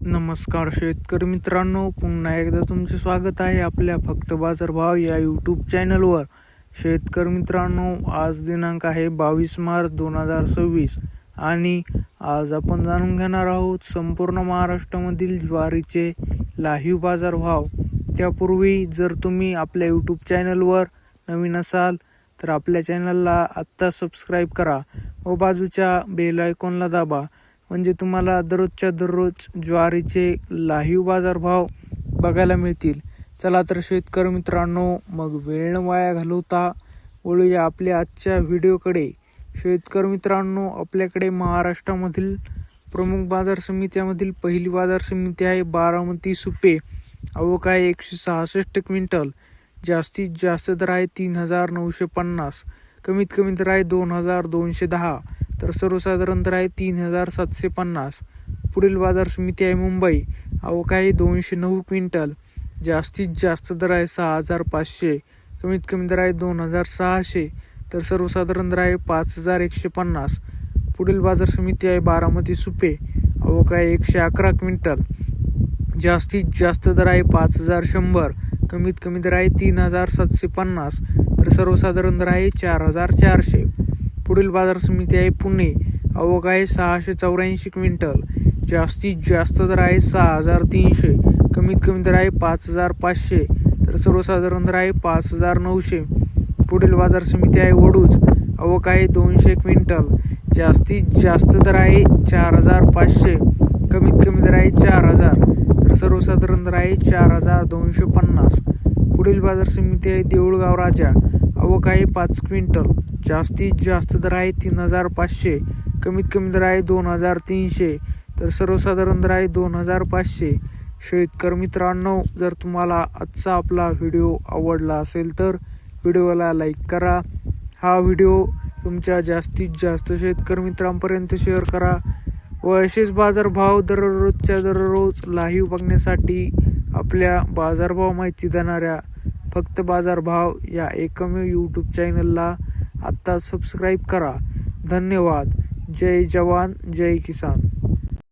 नमस्कार शेतकरी मित्रांनो, पुन्हा एकदा तुमचे स्वागत आहे आपल्या फक्त बाजारभाव या यूट्यूब चॅनलवर. शेतकरी मित्रांनो, आज दिनांक आहे 22 मार्च 2026 आणि आज आपण जाणून घेणार आहोत संपूर्ण महाराष्ट्रामधील ज्वारीचे लाईव्ह बाजारभाव. त्यापूर्वी जर तुम्ही आपल्या यूट्यूब चॅनलवर नवीन असाल तर आपल्या चॅनलला आत्ता सबस्क्राईब करा व बाजूच्या बेल आयकॉनला दाबा, म्हणजे तुम्हाला दररोजच्या दररोज ज्वारीचे लाईव्ह बाजारभाव बघायला मिळतील. चला तर शेतकरी मित्रांनो, मग वेळ न वाया घालवता वळूया आपल्या आजच्या व्हिडिओकडे. शेतकरी मित्रांनो, आपल्याकडे महाराष्ट्रामधील प्रमुख बाजार समित्यामधील पहिली बाजार समिती आहे बारामती सुपे. आवक आहे 166 क्विंटल. जास्तीत जास्त दर आहे 3950, कमीत कमी दर आहे 2210, तर सर्वसाधारण दर आहे 3750. पुढील बाजार समिती आहे मुंबई. आवक आहे 209 क्विंटल. जास्तीत जास्त दर आहे 6500, कमीत कमी दर आहे 2600, तर सर्वसाधारण दर आहे 5150. पुढील बाजार समिती आहे बारामती सुपे. आवक आहे 111 क्विंटल. जास्तीत जास्त दर आहे 5100, कमीत कमी दर आहे 3750, तर सर्वसाधारण दर आहे 4400. पुढील बाजार समिती आहे पुणे. आवक आहे 684 क्विंटल. जास्तीत जास्त दर आहे 6300, कमीत कमी दर आहे 5500, तर सर्वसाधारण दर आहे 5900. पुढील बाजार समिती आहे वडूज. आवक आहे 200 क्विंटल. जास्तीत जास्त दर आहे 4500, कमीत कमी दर आहे 4000, तर सर्वसाधारण दर आहे 4250. पुढील बाजार समिती आहे देऊळगाव राजा. आवक आहे 5 क्विंटल. जास्तीत जास्त दर आहे 3500, कमीत कमी दर आहे 2300, तर सर्वसाधारण दर आहे 2500. शेतकरी मित्रांनो, जर तुम्हाला आजचा आपला व्हिडिओ आवडला असेल तर व्हिडिओला लाईक करा. हा व्हिडिओ तुमच्या जास्तीत जास्त शेतकरी मित्रांपर्यंत शेअर करा व असेच बाजारभाव दररोजच्या दररोज लाईव्ह बघण्यासाठी आपल्या बाजारभाव माहिती देणाऱ्या फक्त बाजारभाव या एकमेव यूट्यूब चॅनलला आत्ता सबस्क्राईब करा. धन्यवाद. जय जवान जय किसान.